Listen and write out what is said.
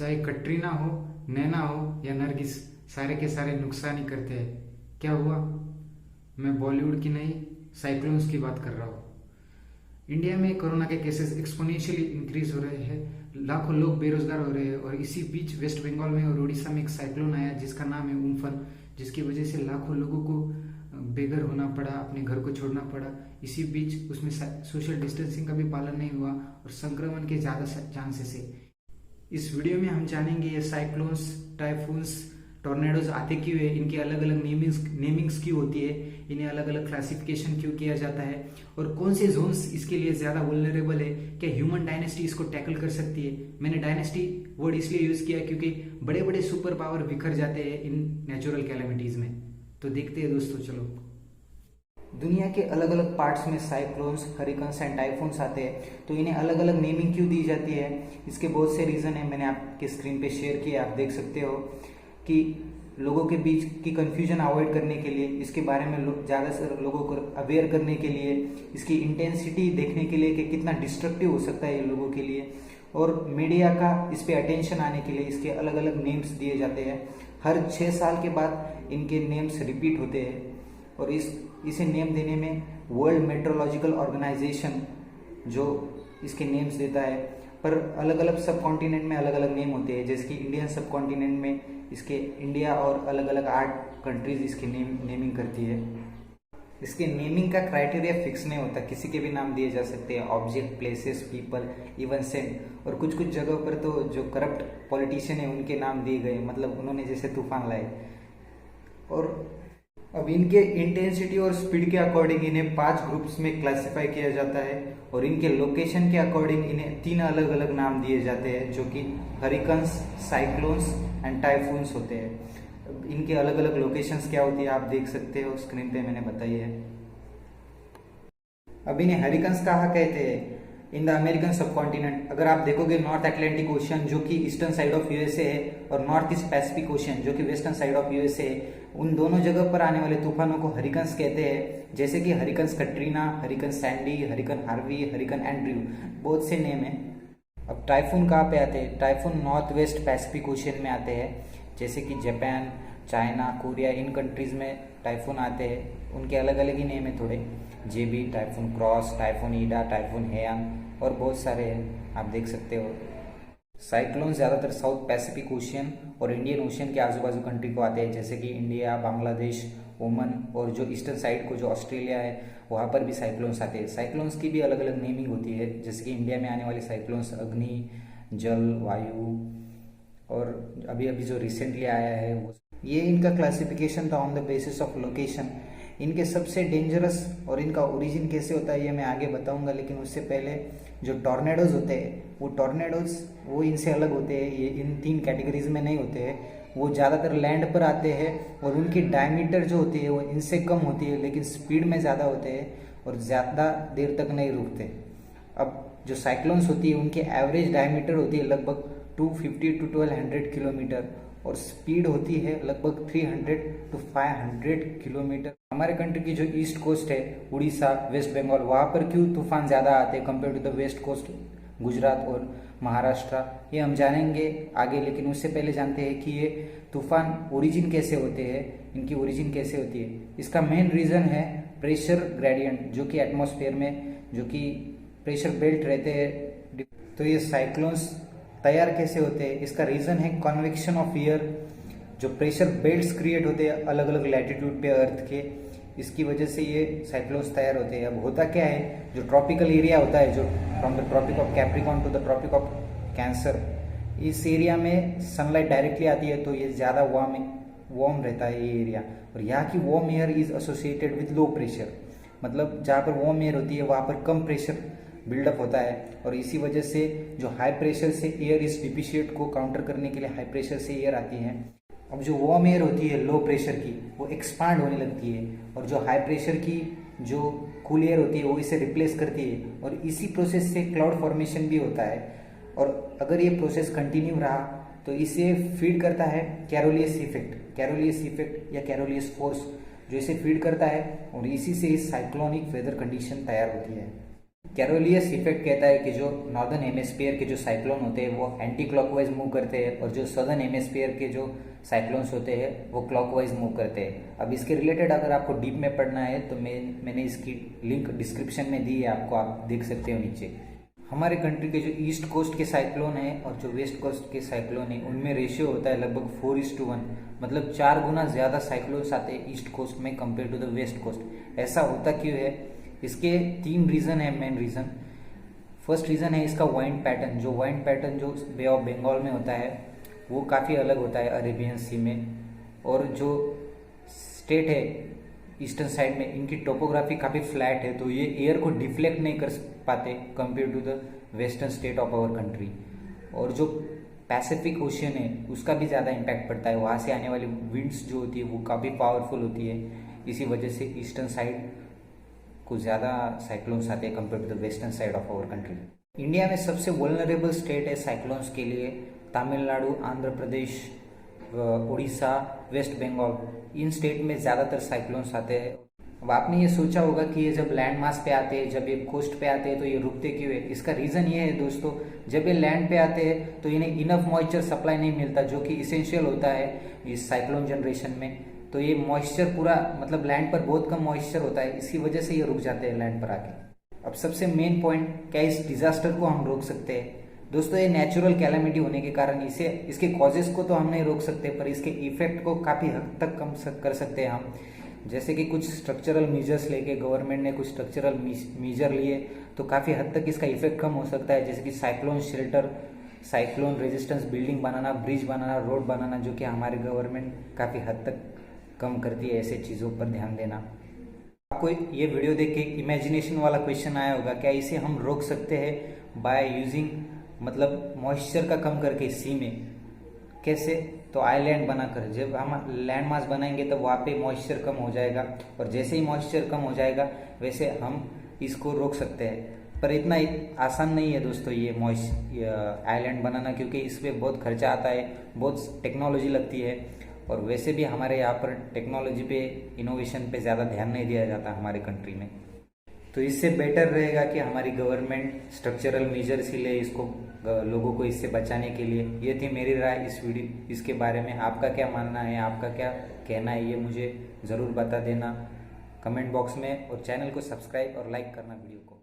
चाहे कटरीना हो, नैना हो या नरगिस, सारे के सारे नुकसान ही करते हैं। क्या हुआ? मैं बॉलीवुड की नहीं, साइक्लोन्स की बात कर रहा हूँ। इंडिया में कोरोना के केसेस एक्सपोनेंशियली इंक्रीज हो रहे हैं, लाखों लोग बेरोजगार हो रहे हैं और इसी बीच वेस्ट बंगाल में और उड़ीसा में एक साइक्लोन आया जिसका नाम है उम्फन, जिसकी वजह से लाखों लोगों को बेघर होना पड़ा, अपने घर को छोड़ना पड़ा। इसी बीच उसमें सोशल डिस्टेंसिंग का भी पालन नहीं हुआ और संक्रमण के ज़्यादा चांसेस है। इस वीडियो में हम जानेंगे ये साइक्लोन्स, टाइफून्स, टॉर्नेडोज आते क्यों है, इनकी अलग अलग नेमिंग्स क्यों होती है, इन्हें अलग अलग क्लासिफिकेशन क्यों किया जाता है और कौन से जोन्स इसके लिए ज़्यादा वल्नरेबल है, क्या ह्यूमन डायनेस्टी इसको टैकल कर सकती है। मैंने डायनेस्टी वर्ड इसलिए यूज़ किया क्योंकि बड़े बड़े सुपर पावर बिखर जाते हैं इन नेचुरल कैलेमिटीज़ में। तो देखते हैं दोस्तों, चलो। दुनिया के अलग अलग पार्ट्स में साइक्लोन्स, हरिकन्स एंड टाइफून्स आते हैं, तो इन्हें अलग अलग नेमिंग क्यों दी जाती है, इसके बहुत से रीज़न है। मैंने आपके स्क्रीन पे शेयर किए, आप देख सकते हो कि लोगों के बीच की कन्फ्यूजन अवॉइड करने के लिए, इसके बारे में ज़्यादा से लोगों को अवेयर करने के लिए, इसकी इंटेंसिटी देखने के लिए कि कितना डिस्ट्रक्टिव हो सकता है ये लोगों के लिए, और मीडिया का इस पे अटेंशन आने के लिए इसके अलग अलग नेम्स दिए जाते हैं। हर 6 साल के बाद इनके नेम्स रिपीट होते हैं और इसे नेम देने में वर्ल्ड मेट्रोलॉजिकल ऑर्गेनाइजेशन जो इसके नेम्स देता है, पर अलग अलग सब कॉन्टिनेंट में अलग अलग नेम होते हैं। जैसे कि इंडियन सब कॉन्टिनेंट में इसके इंडिया और अलग अलग 8 कंट्रीज इसकी नेमिंग करती है। इसके नेमिंग का क्राइटेरिया फिक्स नहीं होता, किसी के भी नाम दिए जा सकते हैं, ऑब्जेक्ट, प्लेसेस, पीपल, इवन सेंट। और कुछ कुछ जगहों पर तो जो करप्ट पॉलिटिशियन है उनके नाम दिए गए, मतलब उन्होंने जैसे तूफान लाए। और अब इनके इंटेंसिटी और स्पीड के अकॉर्डिंग इन्हें 5 ग्रुप्स में क्लासिफाई किया जाता है और इनके लोकेशन के अकॉर्डिंग इन्हें 3 अलग अलग नाम दिए जाते हैं, जो कि हरिकन्स, साइक्लोन्स एंड टाइफून्स होते हैं। इनके अलग अलग लोकेशंस क्या होती है आप देख सकते हो स्क्रीन पे, मैंने बताई है। अब इन्हें हरिकन्स कहा कहते हैं इन द अमेरिकन सब कॉन्टिनेंट। अगर आप देखोगे नॉर्थ अटलांटिक ओशन जो कि ईस्टर्न साइड ऑफ यूएसए है और नॉर्थ ईस्ट पैसिफिक ओशन जो कि वेस्टर्न साइड ऑफ यूएसए है, उन दोनों जगह पर आने वाले तूफानों को हरिकन्स कहते हैं। जैसे कि hurricanes Katrina, hurricane Sandy, hurricane Harvey, hurricane Andrew, बहुत से नेम है। अब टाइफून कहाँ पे आते हैं? Typhoon north west Pacific ocean में आते हैं, जैसे कि जापान, चाइना, कोरिया, इन कंट्रीज में टाइफून आते हैं। उनके अलग अलग ही नेम है थोड़े, जेबी, टाइफून क्रॉस, टाइफून ईडा, टाइफून हेयांग और बहुत सारे हैं, आप देख सकते हो। साइक्लोन ज़्यादातर साउथ पैसिफिक ओशियन और इंडियन ओशियन के आजू बाजू कंट्री को आते हैं, जैसे कि इंडिया, बांग्लादेश, ओमन और जो ईस्टर्न साइड को जो ऑस्ट्रेलिया है वहाँ पर भी साइक्लोन्स आते हैं। साइक्लोन्स की भी अलग अलग नेमिंग होती है, जैसे कि इंडिया में आने वाले साइक्लोन्स अग्नि, जल, वायु और अभी अभी जो रिसेंटली आया है वो। ये इनका क्लासिफिकेशन था on the basis of location. इनके सबसे डेंजरस और इनका ओरिजिन कैसे होता है ये मैं आगे बताऊंगा, लेकिन उससे पहले जो टॉर्नेडोज होते हैं वो टॉर्नेडोज वो इनसे अलग होते हैं। ये इन 3 कैटेगरीज में नहीं होते हैं, वो ज़्यादातर लैंड पर आते हैं और उनकी डायमीटर जो होती है वो इनसे कम होती है, लेकिन स्पीड में ज़्यादा होते हैं और ज़्यादा देर तक नहीं रुकते। अब जो साइक्लोन्स होती है उनकी एवरेज डायमीटर होती है लगभग 250 to 1200 किलोमीटर और स्पीड होती है लगभग 300 to 500 किलोमीटर। हमारे कंट्री की जो ईस्ट कोस्ट है, उड़ीसा, वेस्ट बंगाल, वहाँ पर क्यों तूफान ज़्यादा आते हैं compare to the west coast, Gujarat और महाराष्ट्र, ये हम जानेंगे आगे। लेकिन उससे पहले जानते हैं कि ये तूफान ओरिजिन कैसे होते हैं, इनकी ओरिजिन कैसे होती है। इसका मेन रीज़न है प्रेशर ग्रेडियंट, जो कि एटमॉस्फेयर में जो कि प्रेशर बेल्ट रहते हैं। तो ये साइक्लोन्स तैयार कैसे होते हैं, इसका रीज़न है कन्वेक्शन ऑफ एयर। जो प्रेशर बेल्ट्स क्रिएट होते हैं अलग अलग लैटिट्यूड पे अर्थ के, इसकी वजह से ये साइक्लोन्स तैयार होते हैं। अब होता क्या है, जो ट्रॉपिकल एरिया होता है, जो from the tropic of Capricorn to the tropic of cancer, इस एरिया में सनलाइट डायरेक्टली आती है तो ये ज़्यादा वार्म रहता है ये एरिया। और यहाँ की warm air is associated with low pressure, मतलब जहाँ पर वार्म एयर होती है वहाँ पर कम प्रेशर बिल्डअप होता है और इसी वजह से जो हाई प्रेशर से एयर इस डिफिशिएट को काउंटर करने के लिए हाई प्रेशर से एयर आती है। अब जो वार्म एयर होती है लो प्रेशर की वो एक्सपांड होने लगती है और जो हाई प्रेशर की जो कूल एयर होती है वो इसे रिप्लेस करती है और इसी प्रोसेस से क्लाउड फॉर्मेशन भी होता है। और अगर ये प्रोसेस कंटिन्यू रहा तो इसे फीड करता है कैरोलियस इफेक्ट या कैरोलियस फोर्स, जो इसे फीड करता है और इसी से इस साइक्लोनिक वेदर कंडीशन तैयार होती है। कैरोलियस इफेक्ट कहता है कि जो नॉर्दर्न हेमिस्फीयर के जो साइक्लोन होते हैं वो एंटी क्लॉकवाइज मूव करते हैं और जो सदर्न हेमिस्फीयर के जो साइक्लोन्स होते हैं वो क्लॉकवाइज मूव करते हैं। अब इसके रिलेटेड अगर आपको डीप में पढ़ना है तो मैंने इसकी लिंक डिस्क्रिप्शन में दी है आपको, आप देख सकते हो नीचे। हमारे कंट्री के जो ईस्ट कोस्ट के साइक्लोन है और जो वेस्ट कोस्ट के साइक्लोन है उनमें रेशियो होता है लगभग 4:1, मतलब 4 गुना ज़्यादा साइक्लोन्स आते हैं ईस्ट कोस्ट में compare to the west coast. ऐसा होता क्यों है? इसके 3 रीज़न है, मेन रीज़न। फर्स्ट रीज़न है इसका वाइंड पैटर्न। जो वाइंड पैटर्न जो बे ऑफ बंगाल में होता है वो काफ़ी अलग होता है अरेबियन सी में, और जो स्टेट है ईस्टर्न साइड में इनकी टोपोग्राफी काफ़ी फ्लैट है, तो ये एयर को डिफ्लेक्ट नहीं कर पाते compare to the western state of our country. और जो पैसिफिक ओशियन है उसका भी ज़्यादा इम्पैक्ट पड़ता है, वहाँ से आने वाली विंड्स जो होती है वो काफ़ी पावरफुल होती है। इसी वजह से ईस्टर्न साइड को ज़्यादा साइक्लोन्स आते हैं compare to the western side of our country. India में सबसे वल्नरेबल स्टेट है साइक्लोन्स के लिए तमिलनाडु, आंध्र प्रदेश, उड़ीसा, वेस्ट बंगाल। इन स्टेट में ज़्यादातर साइक्लोन्स आते हैं। अब आपने ये सोचा होगा कि ये जब लैंड मास पे आते हैं, जब ये कोस्ट पे आते हैं तो ये रुकते क्यों है? इसका रीज़न ये है दोस्तों, जब ये लैंड पे आते हैं तो इन्हें इनफ मॉइस्चर सप्लाई नहीं मिलता जो कि इसेंशियल होता है इस साइक्लोन जनरेशन में। तो ये मॉइस्चर पूरा, मतलब लैंड पर बहुत कम मॉइस्चर होता है, इसी वजह से ये रुक जाते हैं लैंड पर आके। अब सबसे मेन पॉइंट, क्या इस डिजास्टर को हम रोक सकते हैं? दोस्तों ये नेचुरल कैलामिटी होने के कारण इसके कॉजेस को तो हम नहीं रोक सकते, पर इसके इफेक्ट को काफ़ी हद तक कम कर सकते हैं हम। जैसे कि कुछ स्ट्रक्चरल मेजर्स लेके गवर्नमेंट ने कुछ स्ट्रक्चरल मेजर लिए तो काफ़ी हद तक इसका इफेक्ट कम हो सकता है। जैसे कि cyclone shelter, cyclone resistance building बनाना, ब्रिज बनाना, रोड बनाना, जो कि हमारे गवर्नमेंट काफ़ी हद तक कम करती है। ऐसे चीज़ों पर ध्यान देना। आपको ये वीडियो देख के इमेजिनेशन वाला क्वेश्चन आया होगा, क्या इसे हम रोक सकते हैं बाय यूजिंग, मतलब मॉइस्चर का कम करके सी में? कैसे? तो आइलैंड बनाकर, जब हम लैंड मास बनाएंगे तब वहाँ पे मॉइस्चर कम हो जाएगा, और जैसे ही मॉइस्चर कम हो जाएगा वैसे हम इसको रोक सकते हैं। पर इतना आसान नहीं है दोस्तों ये आइलैंड बनाना, क्योंकि इस पर बहुत खर्चा आता है, बहुत टेक्नोलॉजी लगती है, और वैसे भी हमारे यहाँ पर टेक्नोलॉजी पे, इनोवेशन पे ज़्यादा ध्यान नहीं दिया जाता हमारे कंट्री में। तो इससे बेटर रहेगा कि हमारी गवर्नमेंट स्ट्रक्चरल मेजर्स ही ले इसको, लोगों को इससे बचाने के लिए। ये थी मेरी राय इसके बारे में। आपका क्या मानना है, आपका क्या कहना है, ये मुझे ज़रूर बता देना कमेंट बॉक्स में, और चैनल को सब्सक्राइब और लाइक करना वीडियो को।